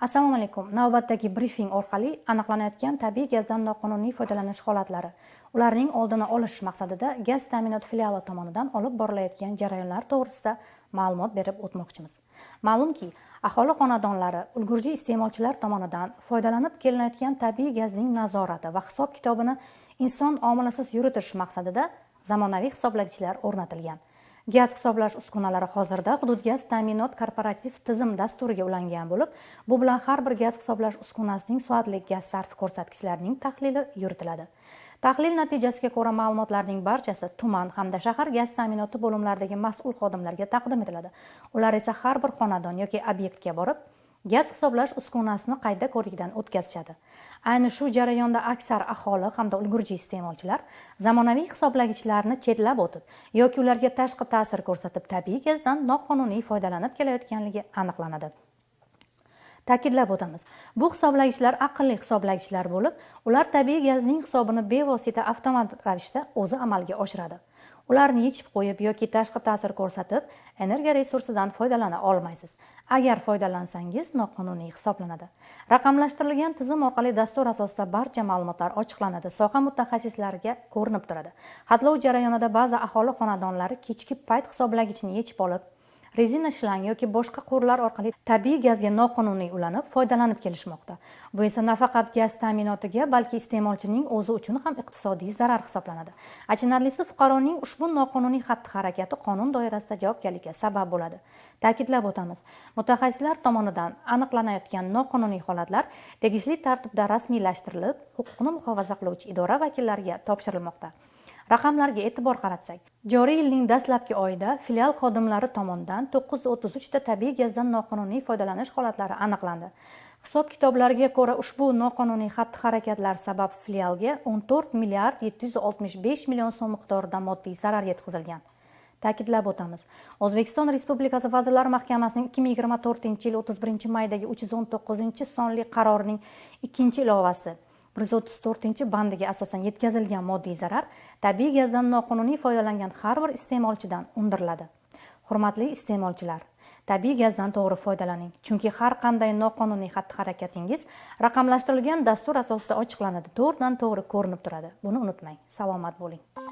Assalomu alaykum. Navbatdagi brifing orqali aniqlanayotgan tabiiy gazdan noqonuniy foydalanish holatlari, ularning oldini olish maqsadida gaz ta'minot filiali tomonidan olib borilayotgan jarayonlar to'g'risida ma'lumot berib o'tmoqchimiz. Ma'lumki, aholi xonadonlari, ulgurji iste'molchilar tomonidan foydalanib kelinayotgan tabiiy gazning nazorati va hisob-kitobini inson omilasiz yuritish maqsadida zamonaviy hisoblagichlar o'rnatilgan. Gaz hisoblash uskunalari hozirda hudud gaz ta'minot korporativ tizim dasturiga ulangan bo'lib, bu bilan har bir gaz hisoblash uskunasining soatlik gaz sarfi ko'rsatkichlarining tahlili yuritiladi. Tahlil natijasiga ko'ra ma'lumotlarning barchasi tuman hamda shahar gaz ta'minoti bo'limlaridagi mas'ul xodimlarga taqdim etiladi. Ular esa har bir xonadon yoki obyektga borib, gaz hisoblash uskunasini qayta ko'rikdan o'tkazishadi. Ayni shu jarayonda aksar aholi hamda ulgurji iste'molchilar zamonaviy hisoblagichlarni chetlab o'tib yoki ularga tashqi ta'sir ko'rsatib tabiiy gazdan noqonuniy foydalanib kelayotganligi aniqlanadi. Ta'kidlab o'tamiz. Bu hisoblagichlar aqlli hisoblagichlar bo'lib, ular tabiiy gazning hisobini bevosita avtomat ravishda o'zi amalga oshiradi. Ularni yechib qo'yib yoki tashqi ta'sir ko'rsatib, energiya resursidan foydalana olmaysiz. Agar foydalansangiz, noqonuniy hisoblanadi. Raqamlashtirilgan tizim orqali dastur asosida barcha ma'lumotlar ochiqlanadi, soha mutaxassislariga ko'rinib turadi. Xatlov jarayonida ba'zi aholi xonadonlari kechki payt hisoblagichni yechib olib, rezina shlang yoki boshqa quvurlar orqali tabiiy gazga noqonuniy ulanib, foydalanib kelishmoqda. Bu esa nafaqat gaz ta'minotiga, balki iste'molchining o'zi uchun ham iqtisodiy zarar hisoblanadi. Achinarlisi, fuqaroning ushbu noqonuniy xatti-harakati qonun doirasida javobgarlikka sabab bo'ladi. Ta'kidlab o'tamiz, mutaxassislar tomonidan aniqlanayotgan noqonuniy holatlar tegishli tartibda rasmiylashtirilib, huquqni muhofaza qiluvchi idora vakillariga topshirilmoqda. Raqamlarga e'tibor qaratsak, joriy yilning dastlabki oyida filial xodimlari tomonidan 933 ta tabiiy gazdan noqonuniy foydalanish holatlari aniqlandi. Hisob-kitoblarga ko'ra, ushbu noqonuniy xatti-harakatlar sabab filialga 14 milliard 765 million so'm miqdorida moddiy zarar yetkazilgan. Ta'kidlab o'tamiz, O'zbekiston Respublikasi Vazirlar Mahkamasining 2024-yil 31-maydagi 319-sonli qarorining 2-ilovasi 134-bandiga asosan yetkazilgan moddiy zarar tabiiy gazdan noqonuniy foydalangan har bir iste'molchidan undiriladi. Hurmatli iste'molchilar, tabiiy gazdan to'g'ri foydalaning, chunki har qanday noqonuniy xatti-harakatingiz raqamlashtirilgan dastur asosida ochiqlanadi, to'g'ridan to'g'ri ko'rinib turadi. Buni unutmang. Salomat bo'ling.